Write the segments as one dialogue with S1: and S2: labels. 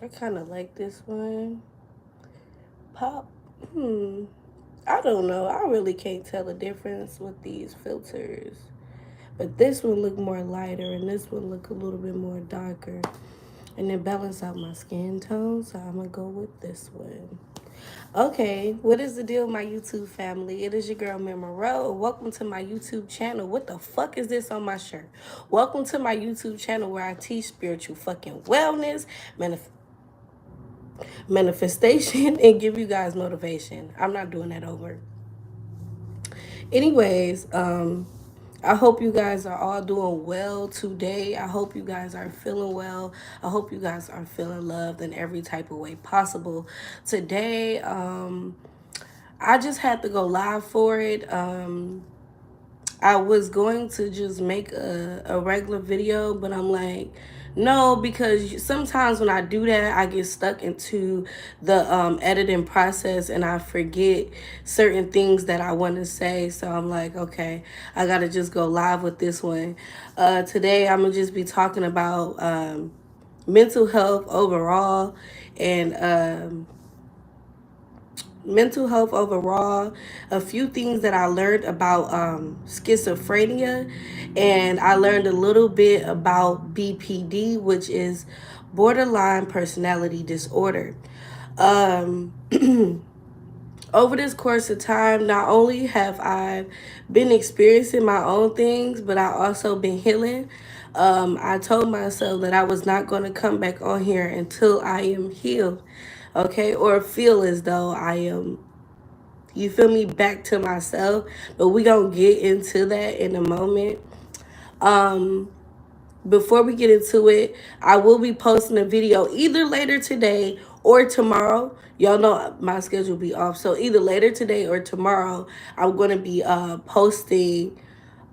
S1: I kind of like this one. Pop. I don't know. I really can't tell the difference with these filters. But this one look more lighter and this one look a little bit more darker. And it balance out my skin tone, so I'm gonna go with this one. Okay, what is the deal, my YouTube family? It is your girl, Memoro. Welcome to my YouTube channel. What the fuck is this on my shirt? Welcome to my YouTube channel where I teach spiritual fucking wellness, manifestation, and give you guys motivation. I'm not doing that over. Anyways, I hope you guys are all doing well today. I hope you guys are feeling well. I hope you guys are feeling loved in every type of way possible. Today, I just had to go live for it. I was going to just make a regular video, but I'm like, no, because sometimes when I do that, I get stuck into the editing process and I forget certain things that I want to say. So I'm like, okay, I got to just go live with this one. Today, I'm going to just be talking about mental health overall and a few things that I learned about schizophrenia, and I learned a little bit about BPD, which is borderline personality disorder. Um, over this course of time, not only have I been experiencing my own things, but I also been healing. I told myself that I was not going to come back on here until I am healed, okay, or feel as though I am, you feel me, back to myself. But we gonna get into that in a moment. um Before we get into it, I will be posting a video either later today or tomorrow. Y'all know my schedule be off, so either later today or tomorrow I'm going to be posting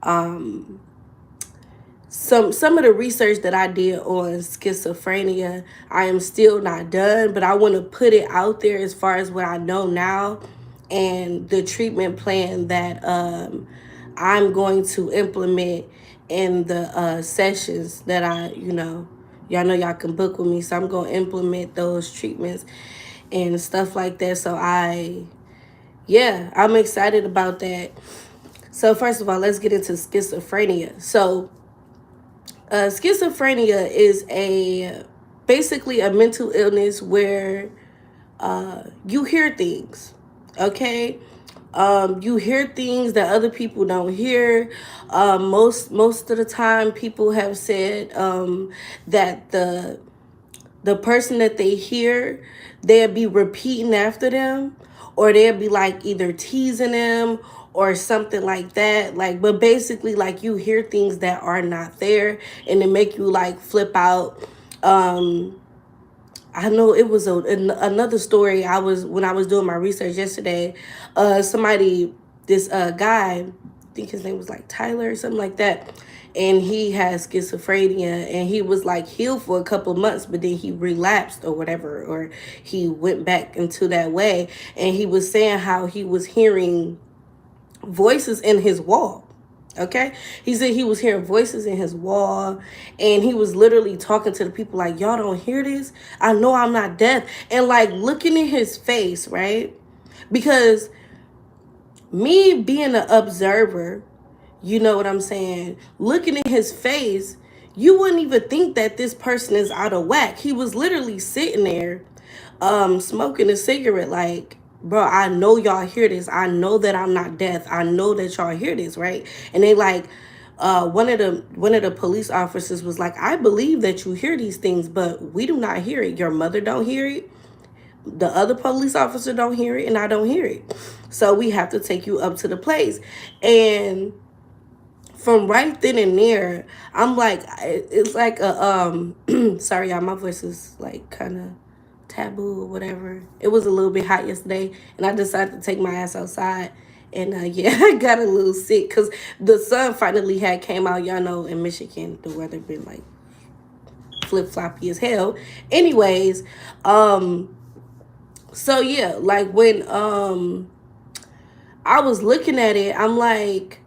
S1: um some of the research that I did on schizophrenia. I am still not done, but I want to put it out there as far as what I know now and the treatment plan that I'm going to implement in the sessions that y'all know y'all can book with me. So I'm going to implement those treatments and stuff like that. So yeah, I'm excited about that. So first of all, let's get into schizophrenia. So schizophrenia is basically a mental illness where you hear things, okay? You hear things that other people don't hear. Most of the time, people have said that the person that they hear, they'll be repeating after them, or they'll be like either teasing them or something like that. Like, but basically, like, you hear things that are not there, and it make you like flip out. I know it was another story. When I was doing my research yesterday, this guy, I think his name was like Tyler or something like that, and he has schizophrenia, and he was like healed for a couple months, but then he relapsed or whatever, or he went back into that way, and he was saying how he was hearing voices in his wall. Okay, he said he was hearing voices in his wall, and he was literally talking to the people like, y'all don't hear this? I know I'm not deaf. And like looking in his face, right? Because me being an observer, you know what I'm saying, looking in his face, you wouldn't even think that this person is out of whack. He was literally sitting there smoking a cigarette like, bro, I know y'all hear this. I know that I'm not deaf. I know that y'all hear this, right? And they like, one of the police officers was like, I believe that you hear these things, but we do not hear it. Your mother don't hear it, the other police officer don't hear it, and I don't hear it. So we have to take you up to the place. And from right then and there, I'm like, it's like a sorry y'all, my voice is like kind of taboo or whatever. It was a little bit hot yesterday, and I decided to take my ass outside. And yeah, I got a little sick because the sun finally had came out. Y'all know in Michigan the weather been like flip floppy as hell. Anyways, so yeah, like when I was looking at it, I'm like,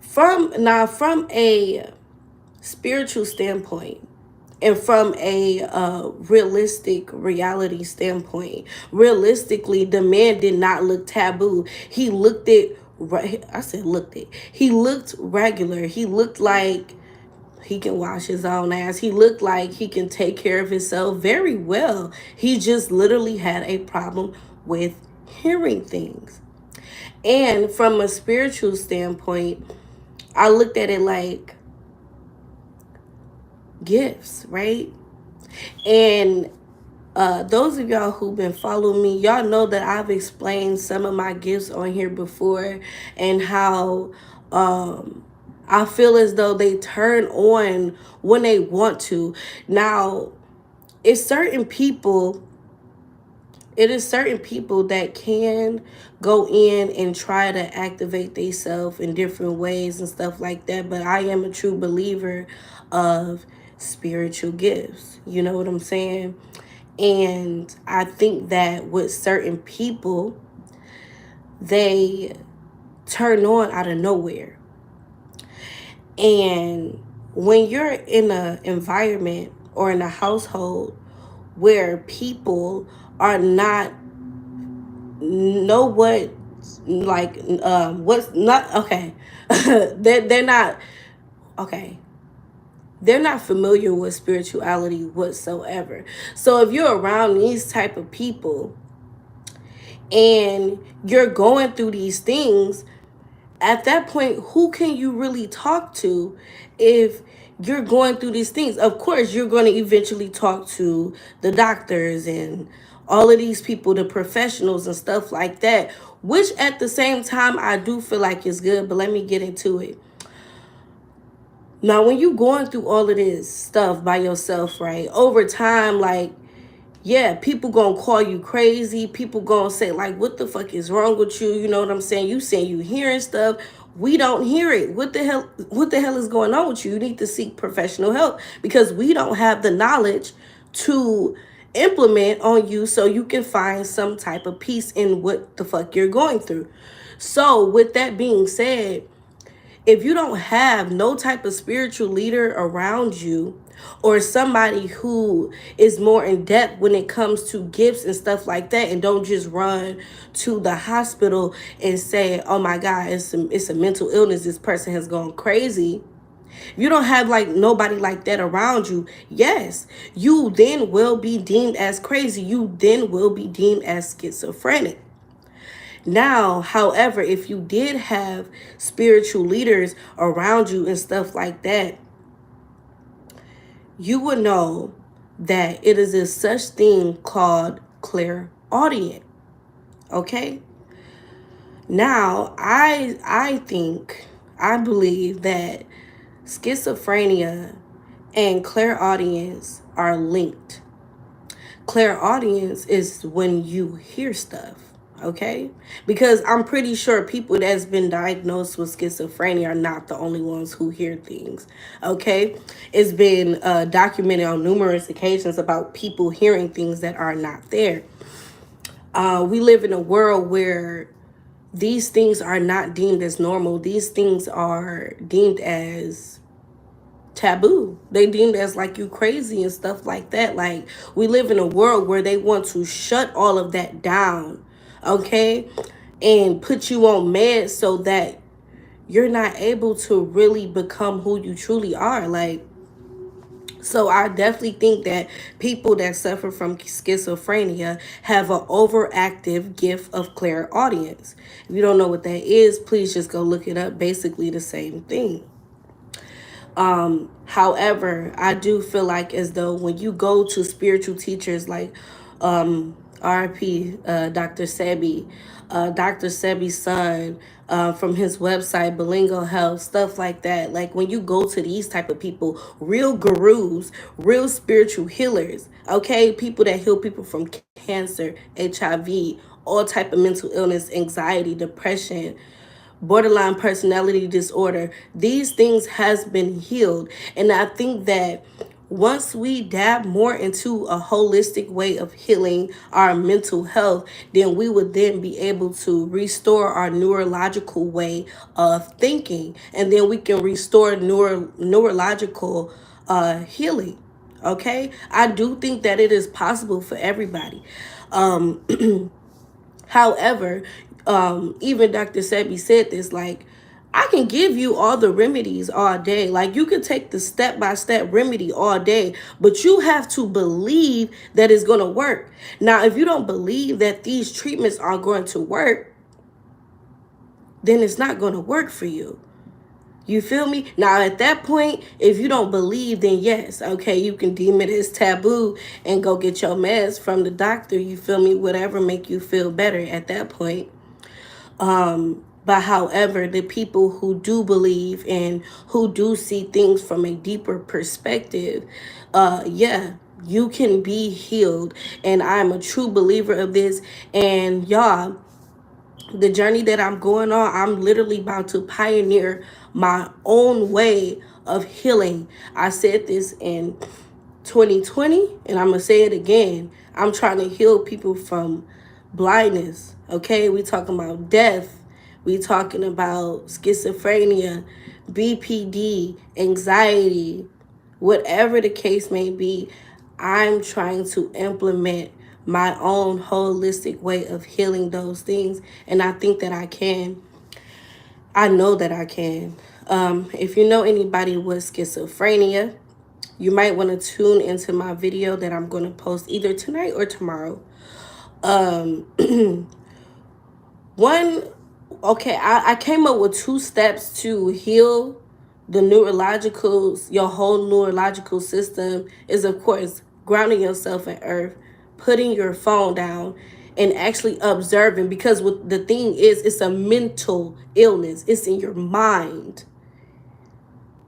S1: from a spiritual standpoint, And from a realistic reality standpoint, realistically, the man did not look taboo. He looked it. I said looked it. He looked regular. He looked like he can wash his own ass. He looked like he can take care of himself very well. He just literally had a problem with hearing things. And from a spiritual standpoint, I looked at it like gifts, right? And those of y'all who've been following me, y'all know that I've explained some of my gifts on here before, and how I feel as though they turn on when they want to. Now, it's certain people, it is certain people that can go in and try to activate themselves in different ways and stuff like that. But I am a true believer of spiritual gifts. You know what I'm saying? And I think that with certain people, they turn on out of nowhere. And when you're in an environment or in a household where people are not know what, like, what's not okay, they're not okay, they're not familiar with spirituality whatsoever. So if you're around these type of people and you're going through these things, at that point, who can you really talk to if you're going through these things? Of course, you're going to eventually talk to the doctors and all of these people, the professionals and stuff like that, which at the same time, I do feel like is good, but let me get into it. Now, when you going through all of this stuff by yourself, right, over time, like, yeah, people gonna call you crazy. People gonna say, like, what the fuck is wrong with you? You know what I'm saying? You saying you hearing stuff. We don't hear it. What the hell is going on with you? You need to seek professional help, because we don't have the knowledge to implement on you so you can find some type of peace in what the fuck you're going through. So with that being said, if you don't have no type of spiritual leader around you, or somebody who is more in depth when it comes to gifts and stuff like that, and don't just run to the hospital and say, oh my God, it's a mental illness, this person has gone crazy. If you don't have like nobody like that around you, yes, you then will be deemed as crazy. You then will be deemed as schizophrenic. Now, however, if you did have spiritual leaders around you and stuff like that, you would know that it is a such thing called clairaudient. Okay? Now, I believe that schizophrenia and clairaudience are linked. Clairaudience is when you hear stuff. Okay, because I'm pretty sure people that's been diagnosed with schizophrenia are not the only ones who hear things. Okay, it's been documented on numerous occasions about people hearing things that are not there. We live in a world where these things are not deemed as normal. These things are deemed as taboo. They deemed as like you crazy and stuff like that. Like, we live in a world where they want to shut all of that down, okay, and put you on meds so that you're not able to really become who you truly are. Like, so I definitely think that people that suffer from schizophrenia have an overactive gift of clairaudience. If you don't know what that is, please just go look it up. Basically the same thing. However, I do feel like as though when you go to spiritual teachers like RP, Dr. Sebi, Dr. Sebi's son, from his website, Belingo Health, stuff like that. Like, when you go to these type of people, real gurus, real spiritual healers, okay, people that heal people from cancer, HIV, all type of mental illness, anxiety, depression, borderline personality disorder, these things has been healed. And I think that once we dab more into a holistic way of healing our mental health, then we would then be able to restore our neurological way of thinking, and then we can restore neurological healing. Okay, I do think that it is possible for everybody. Um, However, even Dr. Sebi said this, like, I can give you all the remedies all day. Like, you can take the step-by-step remedy all day, but you have to believe that it's going to work. Now, if you don't believe that these treatments are going to work, then it's not going to work for you. You feel me? Now, at that point, if you don't believe, then yes, okay, you can deem it as taboo and go get your meds from the doctor. You feel me? Whatever make you feel better at that point. But however, the people who do believe and who do see things from a deeper perspective, yeah, you can be healed. And I'm a true believer of this. And y'all, the journey that I'm going on, I'm literally about to pioneer my own way of healing. I said this in 2020, and I'm going to say it again. I'm trying to heal people from blindness, okay? We talking about death. We talking about schizophrenia, BPD, anxiety, whatever the case may be. I'm trying to implement my own holistic way of healing those things, and I think that I can. I know that I can. If you know anybody with schizophrenia, you might want to tune into my video that I'm going to post either tonight or tomorrow. One, okay, I came up with 2 steps to heal the your whole neurological system is, of course, grounding yourself in earth, putting your phone down, and actually observing. Because what the thing is, it's a mental illness. It's in your mind.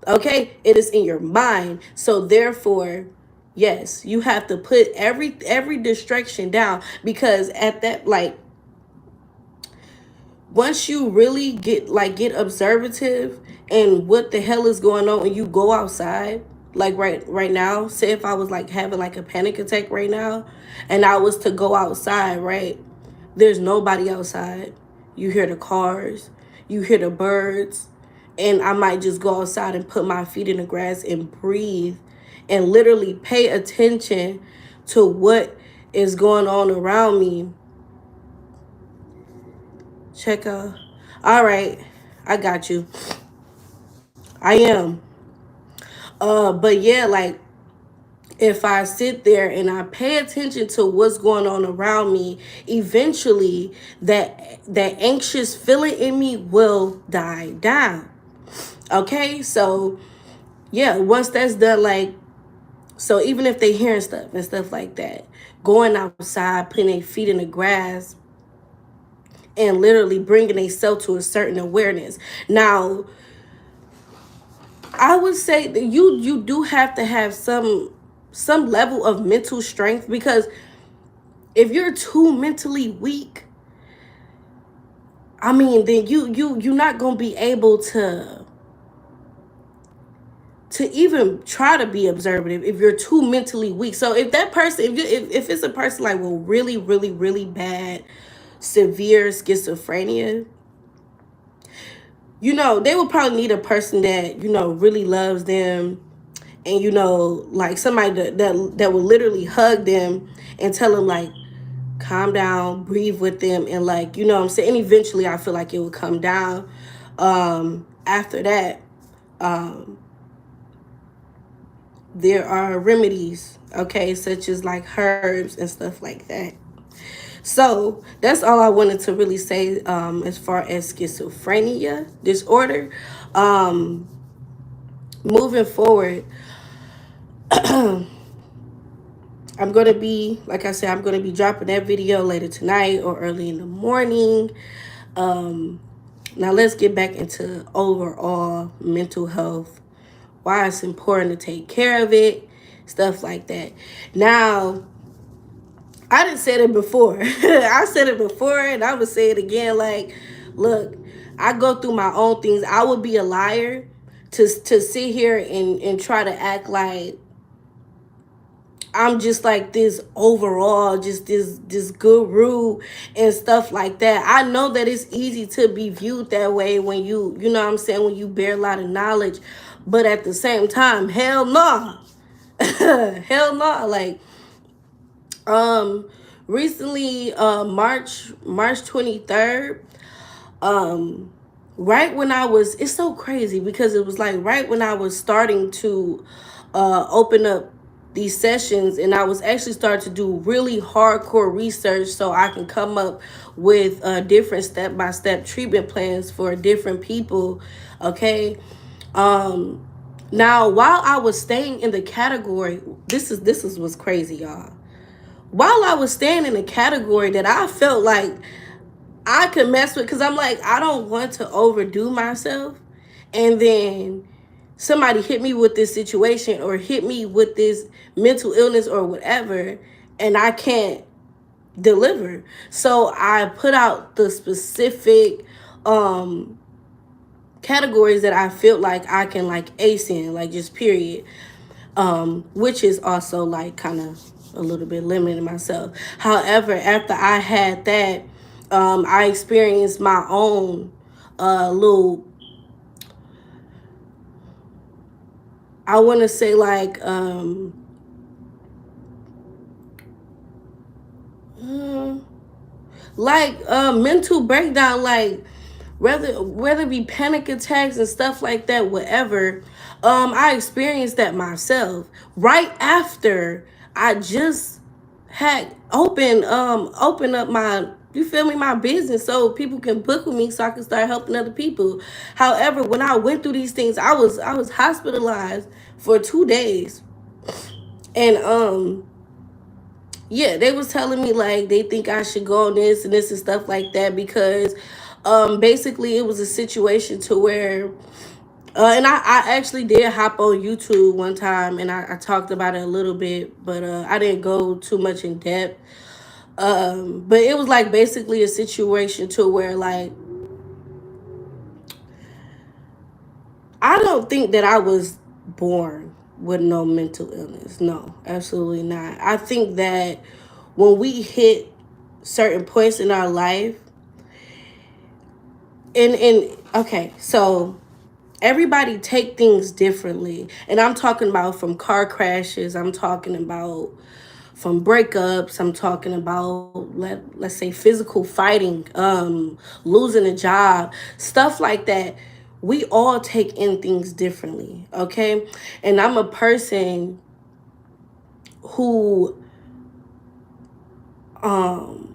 S1: Okay, it is in your mind. So therefore, yes, you have to put every distraction down, because at that, like, once you really get observative and what the hell is going on, and you go outside, like right now, say if I was like having like a panic attack right now and I was to go outside, right? There's nobody outside. You hear the cars, you hear the birds, and I might just go outside and put my feet in the grass and breathe and literally pay attention to what is going on around me. Check out. All right, I got you. I am. But yeah, like, if I sit there and I pay attention to what's going on around me, eventually that anxious feeling in me will die down. Okay, so yeah, once that's done, like, so even if they hearing stuff and stuff like that, going outside, putting their feet in the grass, and literally bringing themselves to a certain awareness. Now, I would say that you do have to have some level of mental strength, because if you're too mentally weak, I mean, then you're not gonna be able to even try to be observative if you're too mentally weak. So if that person, if it's a person like with really, really, really bad, severe schizophrenia, they will probably need a person that, really loves them, and, like somebody that will literally hug them and tell them, like, calm down, breathe with them, and, like, what I'm saying. And eventually I feel like it would come down. After that, there are remedies, okay, such as like herbs and stuff like that. So that's all I wanted to really say, as far as schizophrenia disorder. Moving forward, I'm going to be, like I said, I'm going to be dropping that video later tonight or early in the morning. Now let's get back into overall mental health, why it's important to take care of it, stuff like that. Now, I didn't say it before. I said it before, and I would say it again. Like, look, I go through my own things. I would be a liar to sit here and try to act like I'm just like this overall, just this guru and stuff like that. I know that it's easy to be viewed that way when you know what I'm saying, when you bear a lot of knowledge. But at the same time, hell no. Hell no. Like, um, recently, March 23rd, um, right when I was, it's so crazy because it was like right when I was starting to open up these sessions, and I was actually starting to do really hardcore research so I can come up with different step-by-step treatment plans for different people. Okay. um Now, while I was staying in the category, this is what's crazy, y'all. While I was staying in the category that I felt like I could mess with, because I'm like, I don't want to overdo myself. And then somebody hit me with this situation or hit me with this mental illness or whatever, and I can't deliver. So I put out the specific um categories that I feel like I can like ace in, like just period. Which is also like kind of a little bit limiting myself. However, after I had that, I experienced my own little, I want to say mental breakdown, like whether it be panic attacks and stuff like that, whatever. I experienced that myself right after I just had open up my, you feel me, my business so people can book with me so I can start helping other people. However, when I went through these things, I was hospitalized for 2 days. And yeah, they was telling me like they think I should go on this and this and stuff like that, because basically it was a situation to where and I actually did hop on YouTube one time, and I talked about it a little bit, but I didn't go too much in depth. But it was like basically a situation to where like I don't think that I was born with no mental illness. No, absolutely not. I think that when we hit certain points in our life, and okay, so everybody take things differently, and I'm talking about from car crashes, I'm talking about from breakups, I'm talking about let's say physical fighting, losing a job, stuff like that. We all take in things differently, okay? And I'm a person who um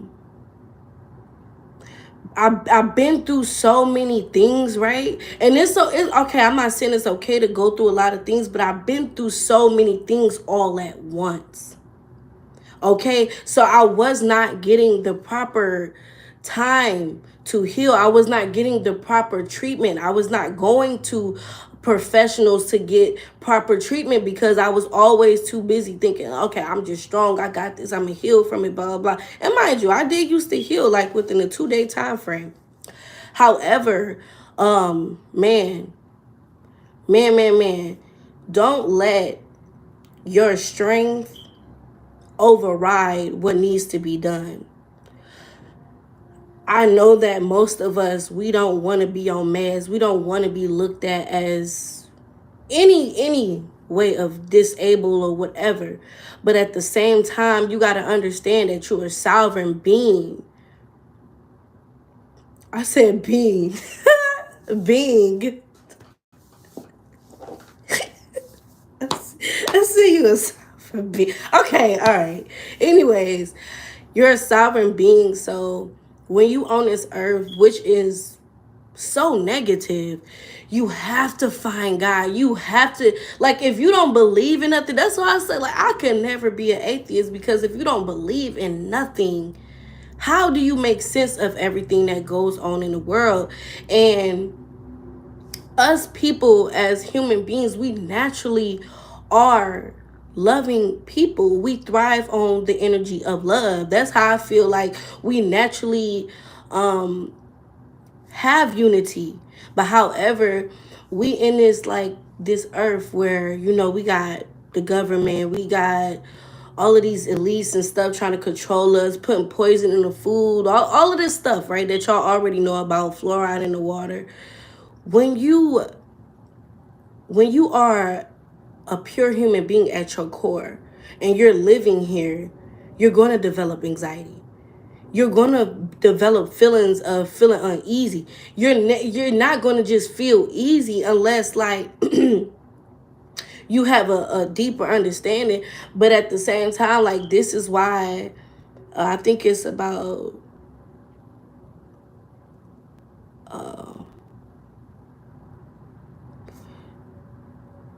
S1: I've been through so many things, right? And it's okay. I'm not saying it's okay to go through a lot of things, but I've been through so many things all at once. Okay, so I was not getting the proper time to heal. I was not getting the proper treatment. I was not going to professionals to get proper treatment because I was always too busy thinking, okay, I'm just strong. I got this. I'm going to heal from it, blah, blah, blah. And mind you, I did used to heal like within a 2 day time frame. However, man, man, don't let your strength override what needs to be done. I know that most of us, we don't want to be on meds. We don't want to be looked at as any way of disabled or whatever. But at the same time, you got to understand that you're a sovereign being. I said being. Being. I see you a sovereign being. Okay, all right. Anyways, you're a sovereign being. So when you on this earth, which is so negative, you have to find God. You have to, like, if you don't believe in nothing, that's why I say, like, I could never be an atheist, because if you don't believe in nothing, how do you make sense of everything that goes on in the world? And us people as human beings, we naturally are loving people. We thrive on the energy of love. That's how I feel like we naturally have unity. But however, we in this like this earth where, we got the government, we got all of these elites and stuff trying to control us, putting poison in the food, all of this stuff, right, that y'all already know about, fluoride in the water. When you are a pure human being at your core and you're living here, you're going to develop anxiety. You're going to develop feelings of feeling uneasy. You're not going to just feel easy unless like you have a deeper understanding. But at the same time, like, this is why I think it's about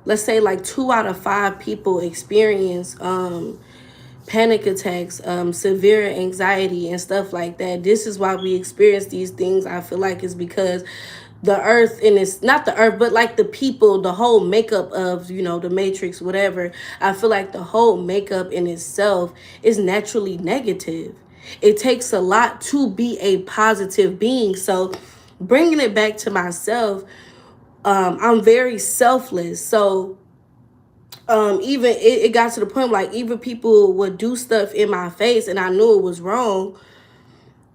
S1: let's say like 2 out of 5 people experience panic attacks, severe anxiety and stuff like that. This is why we experience these things. I feel like it's because the earth, and it's not the earth, but like the people, the whole makeup of, the matrix, whatever. I feel like the whole makeup in itself is naturally negative. It takes a lot to be a positive being. So bringing it back to myself, I'm very selfless. So even it got to the point like even people would do stuff in my face and I knew it was wrong.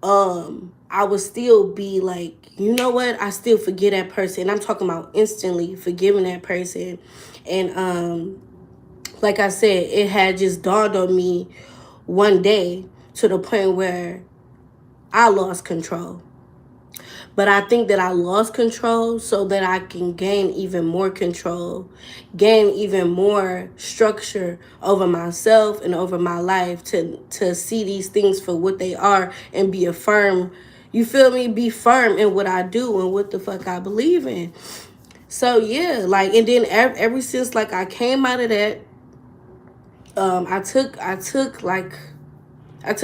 S1: I would still be like, you know what? I still forgive that person. I'm talking about instantly forgiving that person. And like I said, it had just dawned on me one day to the point where I lost control. But I think that I lost control so that I can gain even more control, gain even more structure over myself and over my life to see these things for what they are and be a firm, you feel me? Be firm in what I do and what the fuck I believe in. So yeah, like, and then ever since like I came out of that, I took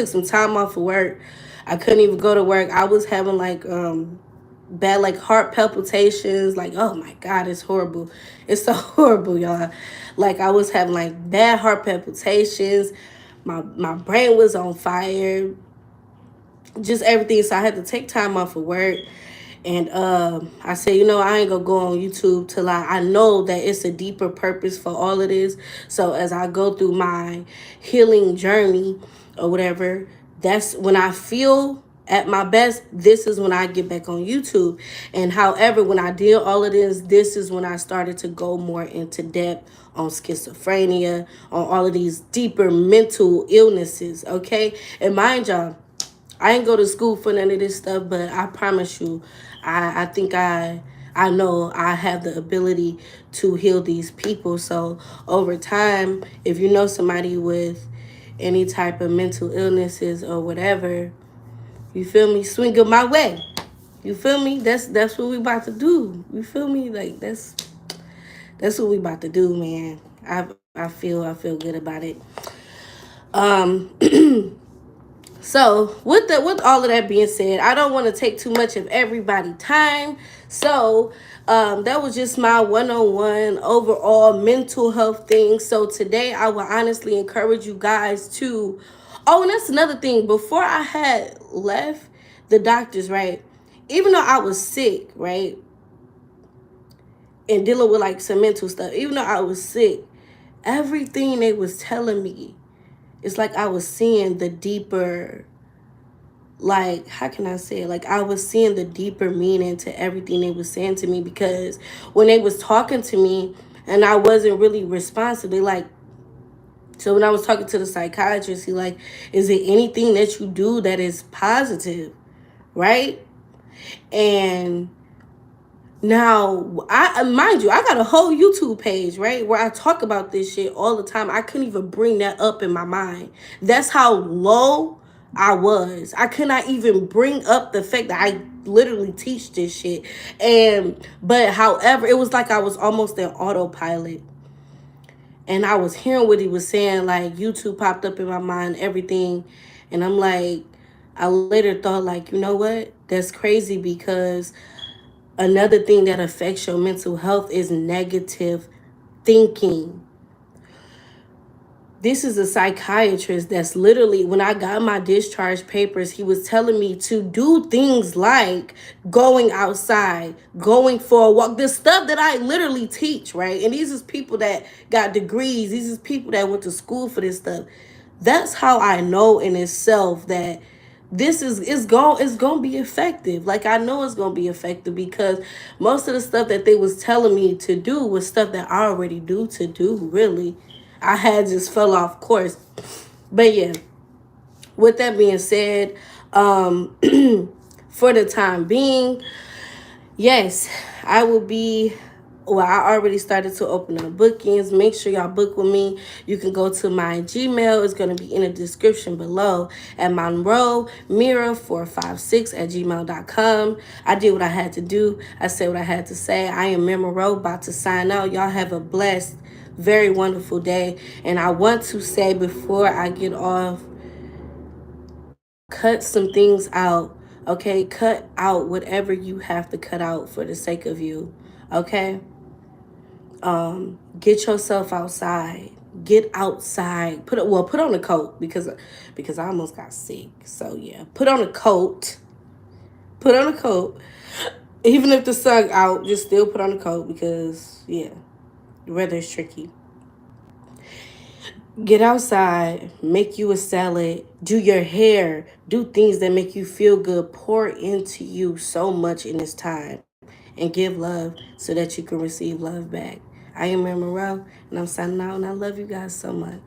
S1: some time off of work. I couldn't even go to work. I was having like bad like heart palpitations. Like, oh my god, it's horrible. It's so horrible, y'all. Like, I was having like bad heart palpitations. My brain was on fire. Just everything. So I had to take time off of work. And I said, I ain't gonna go on YouTube till I know that it's a deeper purpose for all of this. So as I go through my healing journey or whatever, that's when I feel at my best. This is when I get back on YouTube. And however, when I did all of this is when I started to go more into depth on schizophrenia, on all of these deeper mental illnesses. Okay, and mind y'all, I ain't go to school for none of this stuff, but I promise you, I think I know I have the ability to heal these people. So over time, if you know somebody with any type of mental illnesses or whatever, you feel me, swing them my way. You feel me? That's what we about to do. You feel me? Like, that's what we about to do, man. I feel good about it. Um So with all of that being said, I don't want to take too much of everybody's time. So that was just my one-on-one overall mental health thing. So today I will honestly encourage you guys to, oh, and that's another thing. Before I had left the doctors, right, even though I was sick, right, and dealing with like some mental stuff, even though I was sick, everything they was telling me, it's like I was seeing the deeper, like, how can I say it? Like, I was seeing the deeper meaning to everything they was saying to me, because when they was talking to me and I wasn't really responsive, they like, so when I was talking to the psychiatrist, he like, is it anything that you do that is positive, right? And now, I mind you, I got a whole YouTube page, right, where I talk about this shit all the time. I couldn't even bring that up in my mind. That's how low I was. I could not even bring up the fact that I literally teach this shit. But however, it was like I was almost in autopilot. And I was hearing what he was saying, like YouTube popped up in my mind, everything. And I'm like, I later thought, like, you know what? That's crazy, because another thing that affects your mental health is negative thinking. This is a psychiatrist that's literally, when I got my discharge papers, he was telling me to do things like going outside, going for a walk, the stuff that I literally teach, right? And these is people that got degrees. These is people that went to school for this stuff. That's how I know in itself that this is it's gonna be effective. Like, I know it's gonna be effective because most of the stuff that they was telling me to do was stuff that I already do. Really, I had just fell off course. But yeah, with that being said, for the time being, yes, I will be. Well, I already started to open the bookings. Make sure y'all book with me. You can go to my Gmail. It's going to be in the description below at Monroe Mira 456 at gmail.com. I did what I had to do. I said what I had to say. I am Monroe, about to sign out. Y'all have a blessed, very wonderful day. And I want to say before I get off, cut some things out. Okay, cut out whatever you have to cut out for the sake of you. Okay, get yourself outside. Get outside. Put on a coat because I almost got sick. So yeah, put on a coat. Put on a coat. Even if the sun out, just still put on a coat because yeah, the weather is tricky. Get outside, make you a salad, do your hair, do things that make you feel good, pour into you so much in this time, and give love so that you can receive love back. I am Mary Morel, and I'm signing out, and I love you guys so much.